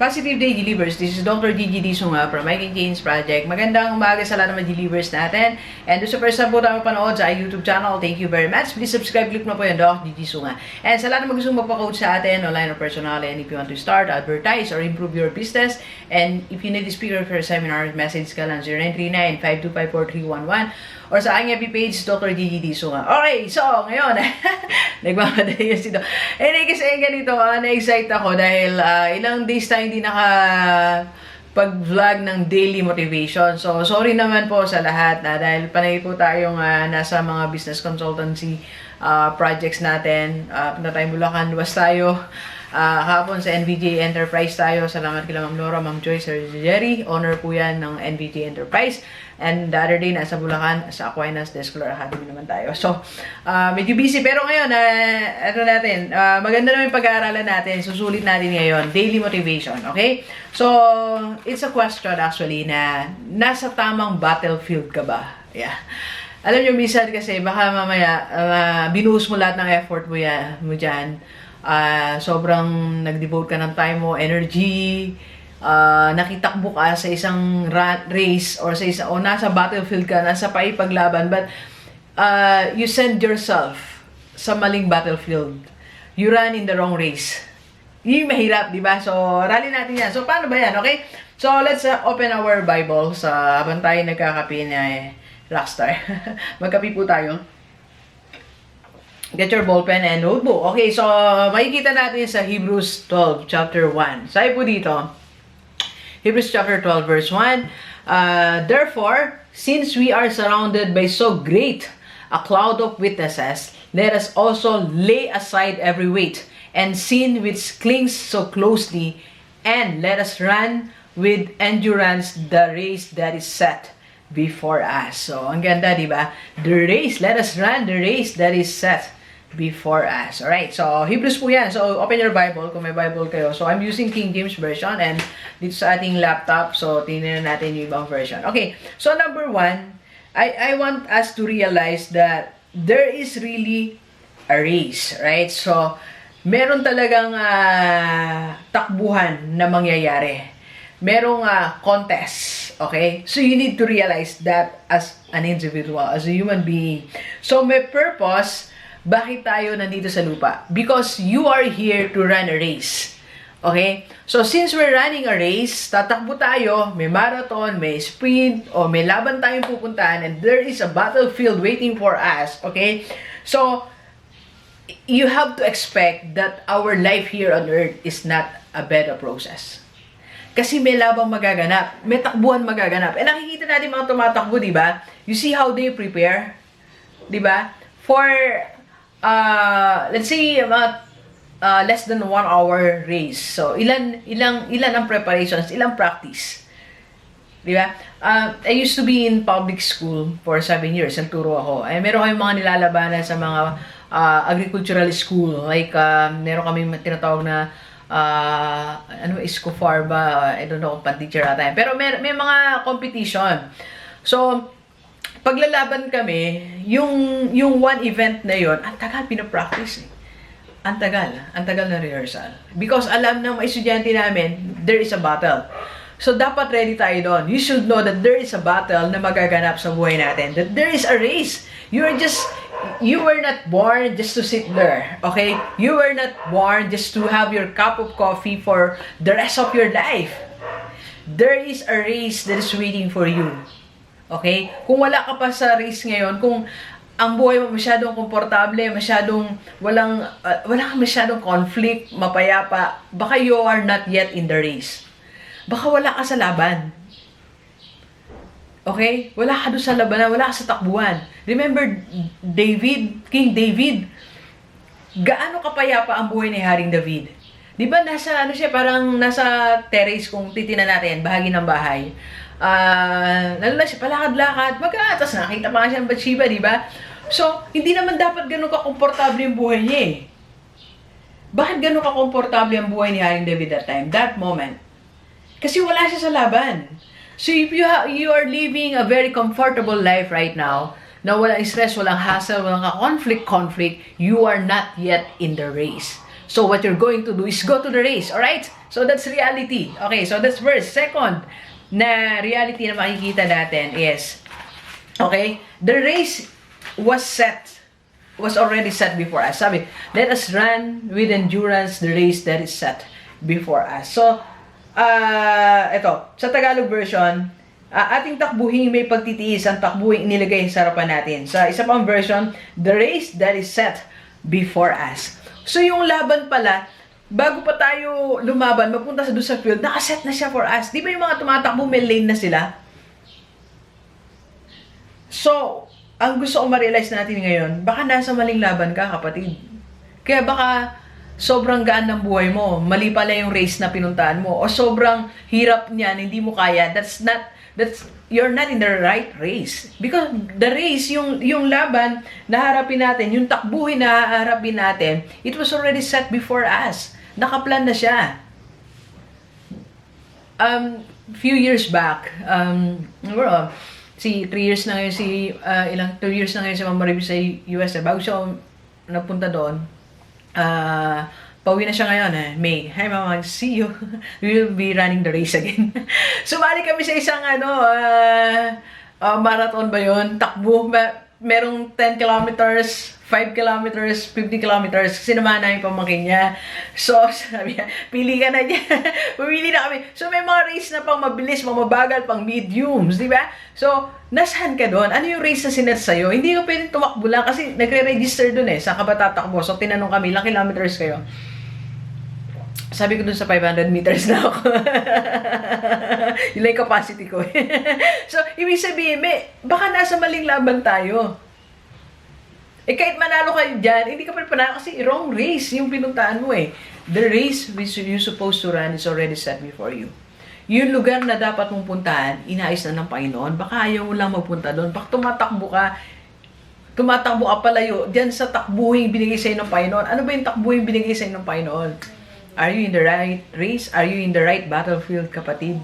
Positive Day Delivers. This is Dr. Gigi Sunga from My Change Project. Magandang umaga sa lahat ng mga delivers natin. And doon sa first time po tayo panood sa YouTube channel, thank you very much. Please subscribe, click mo po yung Dr. Gigi Sunga. And sa lahat ng gustong magpa-coach sa atin, online or personal, and if you want to start, advertise, or improve your business, and if you need a speaker for a seminar, message ka lang 0939-525-4311 or sa aking FB page, Dr. Gigi Sunga. Okay, so ngayon, nagmamadali yun si Doc. Anyway, kasi ganito, na-excite ako dahil ilang days tayo hindi pag-vlog ng daily motivation. So, sorry naman po sa lahat dahil panay po tayong nasa mga business consultancy projects natin. Punta tayong Bulacan, luwas tayo. Kahapon sa NVJ Enterprise tayo. Salamat kila Ma'am Nora, Ma'am Joy, Sir Jerry. Owner po yan ng NVJ Enterprise. And the other day, nasa Bulacan, sa Aquinas Descolar Academy naman tayo. So, medyo busy. Pero ngayon, maganda naman yung pag-aaralan natin. Susulit natin ngayon. Daily motivation. Okay? So, it's a question actually na nasa tamang battlefield ka ba? Yeah. Alam nyo, minsan kasi, baka mamaya, binuhos mo lahat ng effort mo dyan. Sobrang nag-devote ka ng time mo, energy, nakitakbo ka sa isang race or sa isang, o nasa battlefield ka, nasa paipaglaban, but you send yourself sa maling battlefield. You run in the wrong race. Yung mahirap, di ba? So, rally natin yan. So, paano ba yan? Okay? So, let's open our Bible sa habang tayo nagkakape na rockstar. Magkape po tayo. Get your ballpen and notebook. Okay, so makikita natin sa Hebrews 12, chapter 1. Sabi po dito, Hebrews chapter 12, verse 1, therefore, since we are surrounded by so great a cloud of witnesses, let us also lay aside every weight and sin which clings so closely, and let us run with endurance the race that is set before us. So, ang ganda, di ba? The race, let us run the race that is set before us. Alright, so Hebrews po yan. So, open your Bible kung may Bible kayo. So, I'm using King James Version and dito sa ating laptop, so tingnan natin yung ibang version. Okay, so number 1, I want us to realize that there is really a race, right? So, meron talagang takbuhan na mangyayari. Merong contest, okay? So, you need to realize that as an individual, as a human being. So, may purpose. Bakit tayo nandito sa lupa? Because you are here to run a race. Okay? So, since we're running a race, tatakbo tayo, may marathon, may sprint, o may laban tayong pupuntahan, and there is a battlefield waiting for us. Okay? So, you have to expect that our life here on earth is not a bed of roses. Kasi may labang magaganap, may takbuhan magaganap. E nakikita natin mga tumatakbo, di ba? You see how they prepare? Di ba? For let's say less than 1 hour race. So ilan ang preparations, ilang practice. Di ba? I used to be in public school for 7 years. Nagturo ako. Ay meron kayong mga nilalabanan sa mga agricultural school. Like meron kami tinatawag na Escofar ba? I don't know kung pan-teacher ata. Pero may mga competition. So paglalaban kami, yung one event na yon, ang tagal pinapractice eh. Ang tagal na rehearsal. Because alam ng mga estudyante namin, there is a battle. So, dapat ready tayo doon. You should know that there is a battle na magaganap sa buhay natin. That there is a race. You were not born just to sit there. Okay? You were not born just to have your cup of coffee for the rest of your life. There is a race that is waiting for you. Okay? Kung wala ka pa sa race ngayon, kung ang buhay mo masyadong komportable, wala kang masyadong conflict, mapayapa, baka you are not yet in the race. Baka wala ka sa laban. Okay? Wala ka doon sa labanan, wala ka sa takbuhan. Remember King David, gaano kapayapa ang buhay ni Haring David? Di ba parang nasa terrace kung titinan natin, bahagi ng bahay. Nalala siya, palakad-lakad, tapos nakita pa nga siya ng Bathsheba, di ba? So, hindi naman dapat ganun ka-komportable yung buhay niya eh. Bakit ganun ka-komportable ang buhay ni Haring David that moment? Kasi wala siya sa laban. So, if you are living a very comfortable life right now, na walang stress, walang hassle, walang conflict, you are not yet in the race. So what you're going to do is go to the race, alright? So that's reality. Okay, so that's first. Second, na reality na makikita natin is, okay, the race was already set before us. Sabi, let us run with endurance the race that is set before us. So, ito, sa Tagalog version, ating takbuhin may pagtitiis ang takbuhin inilagay sa harapan natin. Sa isa pang version, the race that is set before us. So, yung laban pala, bago pa tayo lumaban, mapunta sa doon sa field, nakaset na siya for us. Di ba yung mga tumatakbo, may lane na sila? So, ang gusto kong ma-realize natin ngayon, baka nasa maling laban ka, kapatid. Kaya baka sobrang gaan ng buhay mo, mali pala yung race na pinuntahan mo, o sobrang hirap niyan, hindi mo kaya, you're not in the right race. Because the race, yung laban na harapin natin, yung takbuhin na harapin natin, it was already set before us. Nakaplan na siya. Few years back, 3 years na ngayon 2 years na ngayon si Mama Review sa US. Bago siya napunta doon, pauwi na siya ngayon, May. Hi Mama, see you. We will be running the race again. Sumali kami sa isang marathon ba yun? Takbo. Merong 10 kilometers, 5 kilometers, 50 kilometers. Sinamahan namin pamangkin niya. So, sabi niya, pili ka na niya. Pumili na kami. So, may mga race na pang mabilis, pang mabagal, pang mediums, di ba? So, nasaan ka doon? Ano yung race na sinet sa'yo? Hindi ka pwedeng tumakbo lang kasi nagre-register doon saan ka ba tatakbo? So, tinanong kami, ilang kilometers kayo? Sabi ko dun sa 500 meters na ako. Yun lang yung capacity ko. So, ibig sabihin, baka nasa maling laban tayo. Kahit manalo kayo dyan, hindi ka pa panalo kasi wrong race yung pinuntaan mo The race which you're supposed to run is already set before you. Yung lugar na dapat mong puntahan, inayos na ng Panginoon. Baka ayaw mo lang magpunta doon. Baka tumatakbo ka palayo dyan sa takbuhin binigay sa'yo ng Panginoon. Ano ba yung takbuhin binigay sa'yo ng Panginoon? Are you in the right race? Are you in the right battlefield, kapatid?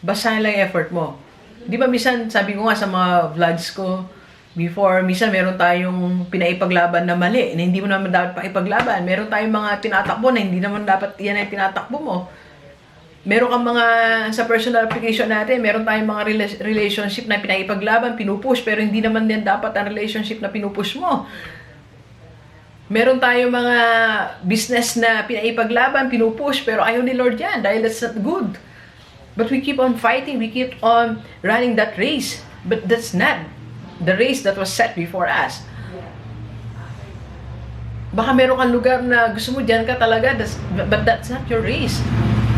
Basahin lang effort mo. Di ba minsan, sabi ko nga sa mga vlogs ko, before, minsan meron tayong pinaipaglaban na mali, na hindi mo naman dapat paipaglaban. Meron tayong mga tinatakbo na hindi naman dapat yan ay tinatakbo mo. Meron kang mga, sa personal application natin, meron tayong mga relationship na pinaipaglaban, pinupush, pero hindi naman din dapat ang relationship na pinupush mo. Meron tayong mga business na pinaipaglaban, pinupush, pero ayaw ni Lord yan dahil that's not good. But we keep on fighting, we keep on running that race. But that's not the race that was set before us. Baka meron kang lugar na gusto mo dyan ka talaga, but that's not your race.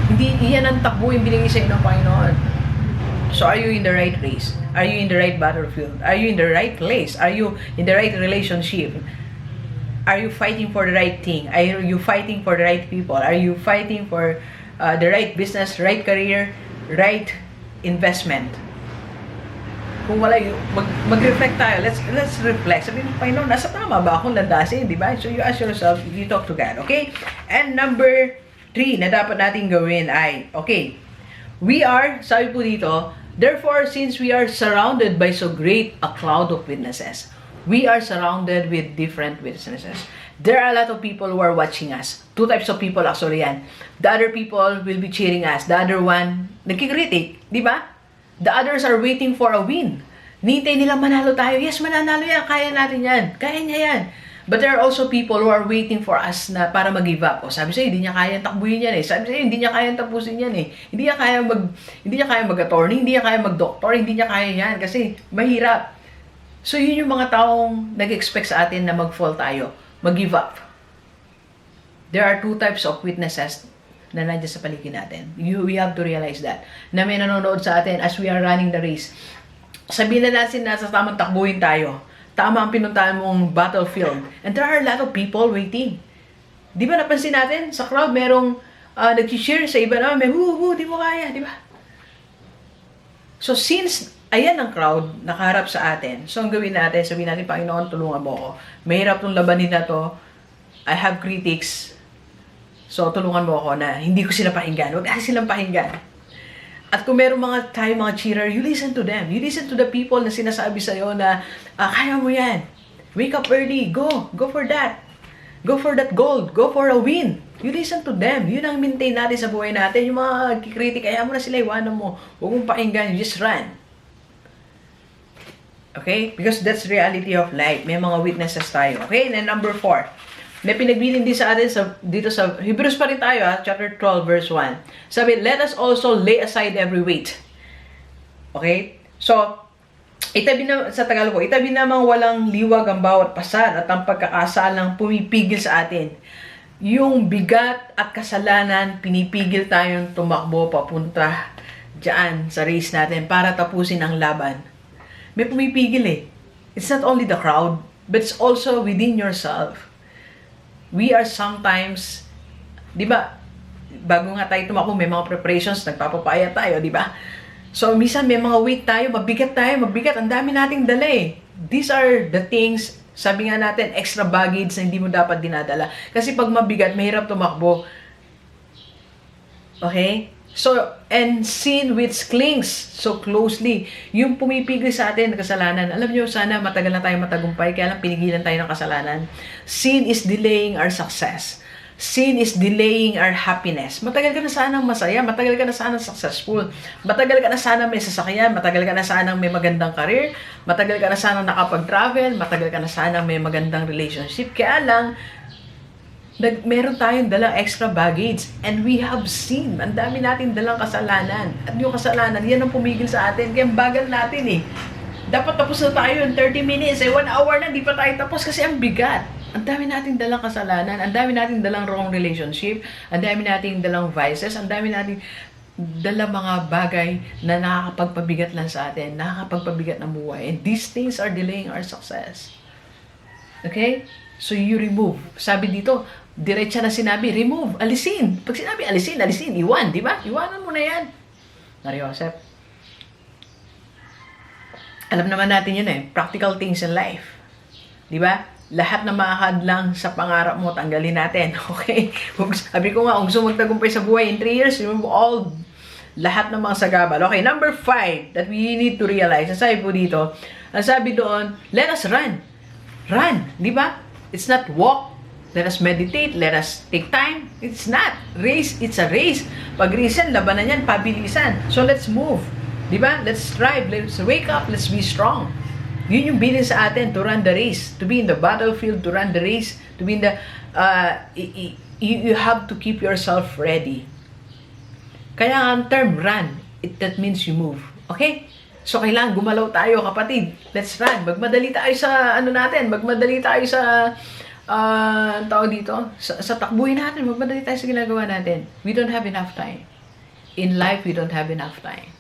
Hindi iyan ang takbo yung binigay sa'yo ng Panginoon. So are you in the right race? Are you in the right battlefield? Are you in the right place? Are you in the right relationship? Are you fighting for the right thing? Are you fighting for the right people? Are you fighting for the right business, right career, right investment? Kung wala yung, mag-reflect tayo. Let's reflect. Sabihin mo, Panginoon, nasa tama ba akong landasin? Diba? So you ask yourself, you talk to God. Okay? And number 3 na dapat natin gawin ay, okay, we are, sabi po dito, therefore, since we are surrounded by so great a cloud of witnesses, we are surrounded with different witnesses. There are a lot of people who are watching us. 2 types of people actually yan. The other people will be cheering us. The other one, nagkikritik. Di ba? The others are waiting for a win. Nintay nila manalo tayo. Yes, mananalo yan. Kaya natin yan. Kaya niya yan. But there are also people who are waiting for us na para mag-give up. O sabi sa'yo, hindi niya kaya takbuhin yan Sabi sa'yo, hindi niya kaya tapusin yan Hindi niya kaya mag-attorney, hindi niya kaya mag-doctor, hindi niya kaya yan kasi mahirap. So, yun yung mga taong nag-expect sa atin na mag-fall tayo, mag-give up. There are 2 types of witnesses na nandiyan sa paligid natin. We have to realize that. Na may nanonood sa atin as we are running the race. Sabihin na natin na sa tamang takbuhin tayo. Tama ang pinuntahan mong battlefield. And there are a lot of people waiting. Di ba napansin natin? Sa crowd, merong nag-cheer sa iba na, may di mo kaya, di ba? So, since ayan ang crowd, nakaharap sa atin. So, ang gawin natin, sabihin natin, Panginoon, tulungan mo ako. Mahirap tong labanin na to. I have critics. So, tulungan mo ako na hindi ko sila pakinggan. Huwag silang pakinggan. At kung meron mga cheerer, you listen to them. You listen to the people na sinasabi sa'yo na, kaya mo yan. Wake up early. Go for that. Go for that gold. Go for a win. You listen to them. Yun ang maintain natin sa buhay natin. Yung mga kikritik, kaya mo na sila, iwanan mo. Huwag mong pakinggan. You just run. Okay? Because that's reality of life. May mga witnesses tayo. Okay? And then number 4. May pinagbilin din sa atin dito sa Hebrews pa rin tayo, chapter 12, verse 1. Sabi, let us also lay aside every weight. Okay? So, itabi na, sa Tagalog ko, itabi namang walang liwag ang bawat pasad at ang pagkakasalang pumipigil sa atin. Yung bigat at kasalanan, pinipigil tayong tumakbo papunta dyan sa race natin para tapusin ang laban. May pumipigil eh. It's not only the crowd, but it's also within yourself. We are sometimes, di ba, bago nga tayo tumakbo, may mga preparations, nagpapapaya tayo, di ba? So, minsan may mga weight tayo, mabigat, ang dami nating dala eh. These are the things, sabi nga natin, extra baggage na hindi mo dapat dinadala. Kasi pag mabigat, mahirap tumakbo. Okay? So, and sin which clings so closely. Yung pumipigil sa atin ng kasalanan. Alam nyo, sana matagal na tayo matagumpay, kaya lang pinigilan tayo ng kasalanan. Sin is delaying our success. Sin is delaying our happiness. Matagal ka na sanang masaya, matagal ka na sanang successful, matagal ka na sanang may sasakyan, matagal ka na sanang may magandang career, matagal ka na sanang nakapag-travel, matagal ka na sanang may magandang relationship. Kaya lang, meron tayong dalang extra baggage and we have sin. Ang dami natin dalang kasalanan. At yung kasalanan, yan ang pumigil sa atin. Kaya bagal natin eh. Dapat tapos na tayo in 30 minutes. 1 hour na, di pa tayo tapos kasi ang bigat. Ang dami nating dalang kasalanan. Ang dami nating dalang wrong relationship. Ang dami nating dalang vices. Ang dami nating dalang mga bagay na nakakapagpabigat lang sa atin. Nakakapagpabigat ng buhay. And these things are delaying our success. Okay? So you remove. Sabi dito, diretsa na sinabi, remove, alisin. Pag sinabi, alisin, iwan, di ba? Iwanan mo na yan. Joseph. Alam naman natin yun eh, practical things in life. Di ba? Lahat na makakadlang sa pangarap mo, tanggalin natin. Okay? Sabi ko nga, kung gusto magtagumpay sa buhay in 3 years, remove all, lahat ng mga sagabal. Okay, number 5 that we need to realize. Ang sabi po dito, ang sabi doon, let us run. Run, di ba? It's not walk. Let us meditate. Let us take time. It's not. Race, it's a race. Pag race yan, labanan yan, pabilisan. So let's move. Diba? Let's strive. Let's wake up. Let's be strong. Yun yung bilin sa atin to run the race. To be in the battlefield, to run the race. To be in the... you have to keep yourself ready. Kaya ang term run, that means you move. Okay? So, kailangan gumalaw tayo, kapatid. Let's run. Magmadali tayo sa, magmadali tayo sa, tao dito, sa takbuhin natin. Magmadali tayo sa ginagawa natin. We don't have enough time. In life, we don't have enough time.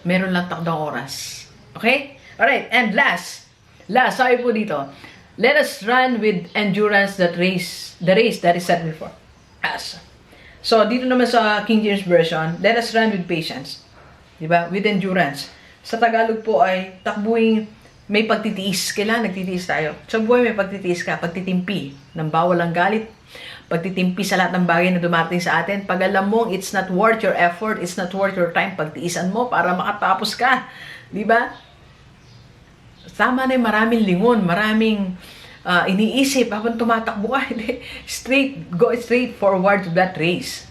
Meron lang takdang oras. Okay? Alright, and last, sabi po dito, let us run with endurance the race that is set before us. So, dito naman sa King James Version, let us run with patience. Diba? With endurance. Sa Tagalog po ay takbuhin, may pagtitiis. Kailangan nagtitiis tayo. Sa buhay may pagtitiis ka, pagtitimpi ng bawal ang galit, pagtitimpi sa lahat ng bagay na dumating sa atin. Pag alam mong it's not worth your effort, it's not worth your time, pagtiisan mo para makatapos ka. Diba? Tama na yung maraming lingon, maraming iniisip habang tumatakbo ka. Go straight forward to that race.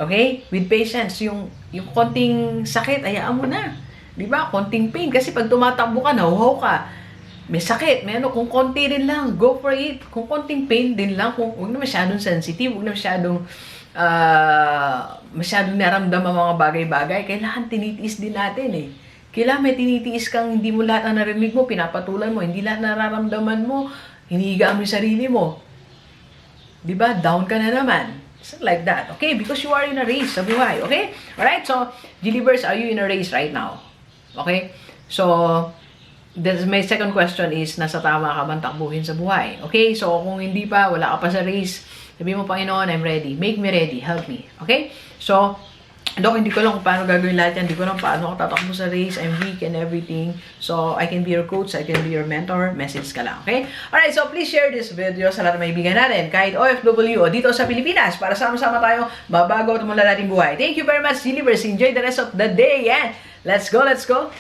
Okay? With patience, yung konting sakit, hayaan mo na. Diba? Konting pain. Kasi pag tumatakbo ka, nahuhaw ka. May sakit, may ano, kung konti rin lang, go for it. Kung konting pain din lang, huwag na masyadong sensitive, huwag na masyadong naramdam ang mga bagay-bagay. Kailangan tinitiis din natin eh. Kailangan may tinitiis kang hindi mo lahat ang narinig mo, pinapatulan mo, hindi lahat nararamdaman mo, hinihigaan mo yung sarili mo. Diba? Down ka na naman. Something like that, okay? Because you are in a race sa buhay, okay? Alright, so, Gilibers, are you in a race right now? Okay? So, my second question is, nasa tama ka bang takbuhin sa buhay? Okay? So, kung hindi pa, wala ka pa sa race, sabihin mo, Panginoon, I'm ready. Make me ready. Help me. Okay? So, hindi ko lang kung paano gagawin lahat yan. Hindi ko lang paano ako tatakbo sa race. I'm weak and everything. So, I can be your coach. I can be your mentor. Message ka lang. Okay? Alright, so please share this video sa lahat ng maibigan natin. Kahit OFW o dito sa Pilipinas. Para sama-sama tayo mabago at mula natin buhay. Thank you very much, Silivers. Enjoy the rest of the day. And let's go, let's go.